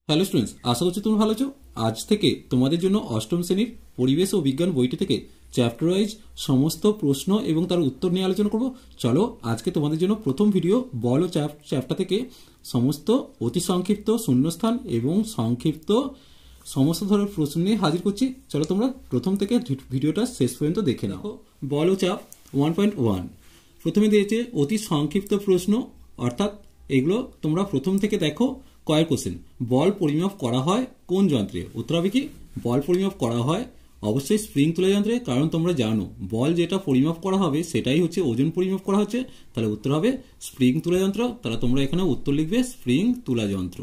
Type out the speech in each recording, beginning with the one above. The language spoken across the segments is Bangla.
হ্যালো স্টুডেন্টস, আশা করছি তোমরা ভালো আছো। আজ থেকে তোমাদের জন্য অষ্টম শ্রেণীর পরিবেশ ও বিজ্ঞান বইটি থেকে চ্যাপ্টার ওয়াইজ সমস্ত প্রশ্ন এবং তার উত্তর নিয়ে আলোচনা করব। চলো, আজকে তোমাদের জন্য প্রথম ভিডিও বল ও চ্যাপ্টার থেকে সমস্ত অতি সংক্ষিপ্ত শূন্যস্থান এবং সংক্ষিপ্ত সমস্ত ধরনের প্রশ্ন নিয়ে হাজির করছি। চলো তোমরা প্রথম থেকে ভিডিওটা শেষ পর্যন্ত দেখে নাও। বল ও চাপ 1.1 প্রথমে দিয়েছে অতি সংক্ষিপ্ত প্রশ্ন, অর্থাৎ এগুলো তোমরা প্রথম থেকে দেখো। কয়েক কোশ্চেন, বল পরিমাপ করা হয় কোন যন্ত্রে? উত্তর হবে কি? বল পরিমাপ করা হয় অবশ্যই স্প্রিং তুলা যন্ত্রে, কারণ তোমরা জানো বল যেটা পরিমাপ করা হবে সেটাই হচ্ছে ওজন পরিমাপ করা হচ্ছে, তাহলে উত্তর হবে স্প্রিং তুলা যন্ত্র। তাহলে তোমরা এখানে উত্তর লিখবে স্প্রিং তুলা যন্ত্র।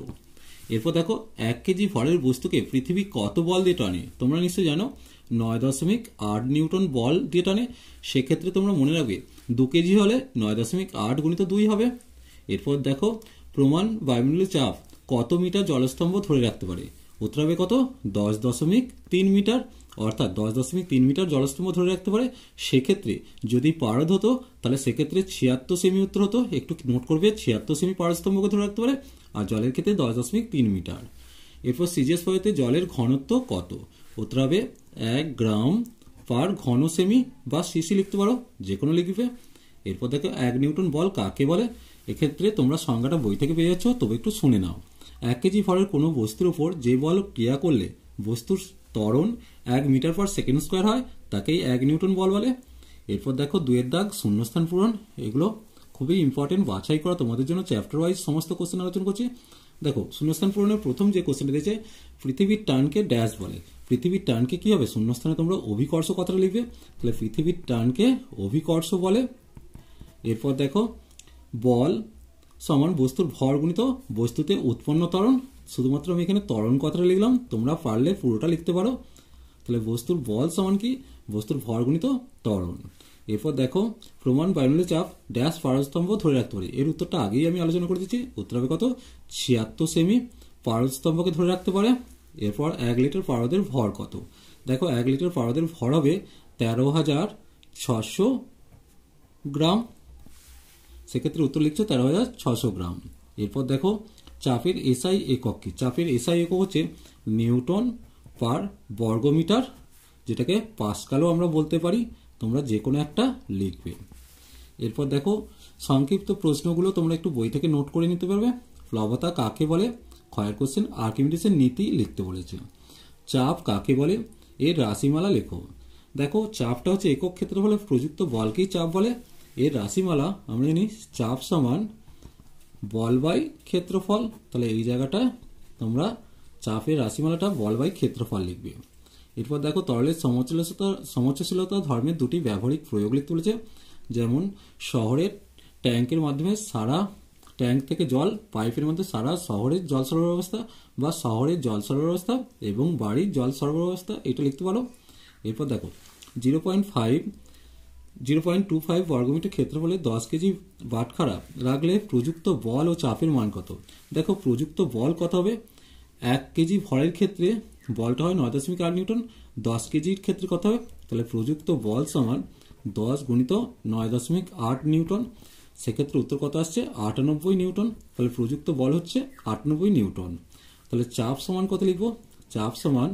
এরপর দেখো 1 কেজি ভরের বস্তুকে পৃথিবী কত বল দিয়ে টানে? তোমরা নিশ্চয়ই জানো 9.8 নিউটন বল দিয়ে টানে। সেক্ষেত্রে তোমরা মনে রাখবে 2 কেজি হলে 9.8 গুণিত 2 হবে। এরপর দেখো প্রমাণ বায়ুমণ্ডলের চাপ কত মিটার জলস্তম্ভ ধরে রাখতে পারে? উত্তর হবে কত? 10.3 মিটার, অর্থাৎ 10.3 মিটার জলস্তম্ভ ধরে রাখতে পারে। সেক্ষেত্রে যদি পারদ হতো তাহলে সেক্ষেত্রে 76 সেমি উত্তর হতো। একটু নোট করবে, 76 সেমি পারদ স্তম্ভকে ধরে রাখতে পারে, আর জলের ক্ষেত্রে 10.3 মিটার। এরপর সিজিএস পদ্ধতিতে জলের ঘনত্ব কত? উত্তর হবে 1 গ্রাম পার ঘন সেমি, বা সিসি লিখতে পারো, যে কোনো লিখবে। এরপর দেখো 1 নিউটন বল কাকে বলে? এক্ষেত্রে তোমরা সংজ্ঞাটা বই থেকে পেয়ে যাচ্ছ, তবে একটু শুনে নাও। 1 কেজি ভরের কোনো বস্তুর উপর যে বল ক্রিয়া করলে বস্তুর ত্বরণ 1 মিটার পার সেকেন্ড স্কোয়ার হয় তাকেই 1 নিউটন বল বলে। এরপর দেখো 2 দাগ শূন্যস্থান পূরণ, এগুলো খুবই ইম্পর্টেন্ট, বাছাই করা তোমাদের জন্য চ্যাপ্টার ওয়াইজ সমস্ত কোশ্চেন আলোচনা করছি। দেখো শূন্যস্থান পূরণের প্রথম যে কোশ্চেনটা দিয়েছে, পৃথিবীর টানকে ড্যাশ বলে। পৃথিবীর টানকে কি হবে? শূন্যস্থানে তোমরা অভিকর্ষ কথাটা লিখবে, তাহলে পৃথিবীর টানকে অভিকর্ষ বলে। এরপর দেখো বল সমান বস্তুর ভর গুণিত বস্তুতে উৎপন্ন ত্বরণ। শুধুমাত্র আমি এখানে ত্বরণ কথাটা লিখলাম, তোমরা পারলে পুরোটা লিখতে পারো। তাহলে বস্তুর বল সমান কি? বস্তুর ভর গুণিত ত্বরণ। এরপর দেখো প্রমাণ বায়ুমণ্ডলের চাপ ড্যাশ পারদস্তম্ভ ধরে রাখতে পারে। এর উত্তরটা আগেই আমি আলোচনা করে দিচ্ছি। উত্তর হবে কত? 76 সেমি পারদস্তম্ভকে ধরে রাখতে পারে। এরপর 1 লিটার পারদের ভর কত? দেখো 1 লিটার পারদের ভর হবে 13,600 গ্রাম। সেক্ষেত্রে উত্তর লিখছো 13,600 গ্রাম। এরপর দেখো চাপের এসআই একক কি? চাপের এসআই একক হচ্ছে নিউটন পার বর্গমিটার, যেটাকে পাস্কালও আমরা বলতে পারি। তোমরা যে কোনো একটা লিখবে। এরপর দেখো সংক্ষিপ্ত প্রশ্নগুলো তোমরা একটু বই থেকে নোট করে নিতে পারবে। প্লবতা কাকে বলে? ক্ষয়ের কোশ্চেন, আর্কিমিডিসের নীতি লিখতে বলেছে। চাপ কাকে বলে? এর রাশিমালা লেখো। দেখো চাপটা হচ্ছে একক ক্ষেত্রফলে প্রযুক্ত বলকেই চাপ বলে। এর রাশিমালা আমরা জানি চাপ সমান বল বাই ক্ষেত্রফল। তাহলে এই জায়গাটায় তোমরা চাপের রাশিমালাটা বল বাই ক্ষেত্রফল লিখবে। এরপর দেখো তরলের সমোচ্চশীলতা ধর্মের দুটি ব্যবহারিক প্রয়োগ লিখতে বলেছে। যেমন শহরের ট্যাঙ্কের মাধ্যমে সারা ট্যাঙ্ক থেকে জল পাইপের মধ্যে সারা শহরের জল সরবরাহ ব্যবস্থা, বা শহরের জল সরবরাহ ব্যবস্থা এবং বাড়ির জল সরবরাহ ব্যবস্থা, এটা লিখতে পারো। এরপর দেখো 0.25 বর্গমিটার ক্ষেত্রফলে 10 কেজি বাটখারা রাখলে প্রযুক্ত বল ও চাপের মান কত? দেখো প্রযুক্ত বল কত হবে? 1 কেজি ভরের ক্ষেত্রে বলটা হয় 9.8 নিউটন, 10 কেজির ক্ষেত্রে কত হবে? তাহলে প্রযুক্ত বল সমান 10 গুণিত 9.8 নিউটন। সেক্ষেত্রে উত্তর কত আসছে? 98 নিউটন। তাহলে প্রযুক্ত বল হচ্ছে 98 নিউটন। তাহলে চাপ সমান কত লিখবো? চাপ সমান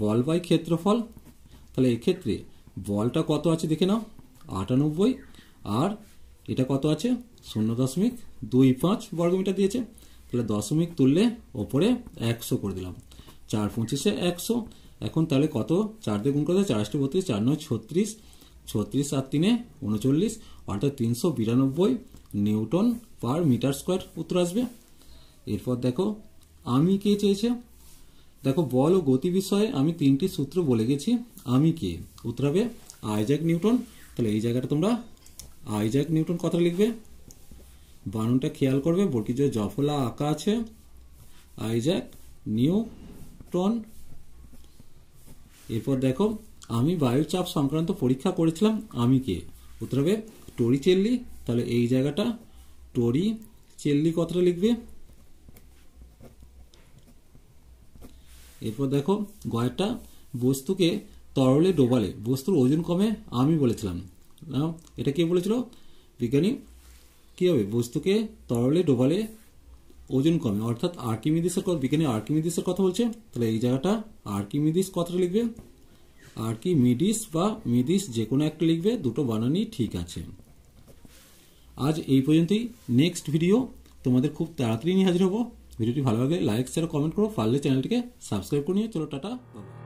বল বাই ক্ষেত্রফল। তাহলে এক্ষেত্রে বলটা কত আছে দেখে নাও, 98, আর এটা কত আছে? 0.25 বর্গমিটার দিয়েছে। তাহলে দশমিক তুললে ওপরে 100 করে দিলাম, 4 25 100। এখন তাহলে কত? 4 দিয়ে গুণ করতে 4 8 32, 4 9 36, 36 আর 3 39, অর্থাৎ 392 নিউটন পার মিটার স্কোয়ার উত্তর আসবে। এরপর দেখো আমি কে চেয়েছে। দেখো বল ও গতি বিষয়ে আমি 3টি সূত্র বলে গেছি। আমি কে? উত্তর হবে আইজ্যাক নিউটন। তাহলে এই জায়গাটা তোমরা আইজ্যাক নিউটন কথা লিখবে, বানানটা খেয়াল করবে, বর্গীয় জফলা আঁকা আছে। Isaac Newton. এরপর দেখো আমি বায়ুর চাপ সংক্রান্ত পরীক্ষা করেছিলাম। আমি কে? উত্তর হবে টরিচেল্লি। তাহলে এই জায়গাটা টরিচেল্লি কথাটা লিখবে। এরপর দেখো গয়েরটা বস্তুকে তরলে ডোবালে বস্তুর ওজন কমে আমি বলেছিলাম। এটা কে বলেছিল? বিজ্ঞানী। কি হবে? বস্তুকে তরলে ডোবালে ওজন কমে, অর্থাৎ আর্কিমিডিসের বিজ্ঞানী আর্কিমিডিসের কথা বলছে। তাহলে এই জায়গাটা আর্কিমিডিস কথাটা লিখবে, আর্কিমিডিস বা মিডিস যে কোনো একটা লিখবে, দুটো বানানই ঠিক আছে। আজ এই পর্যন্তই। নেক্সট ভিডিও তোমাদের খুব তাড়াতাড়ি নিয়ে হাজির হবো। ভিডিওটি ভালো লাগলে লাইক শেয়ার কমেন্ট করো, পারলে চ্যানেলটিকে সাবস্ক্রাইব করে নিয়ে চলো, টাটা বাই।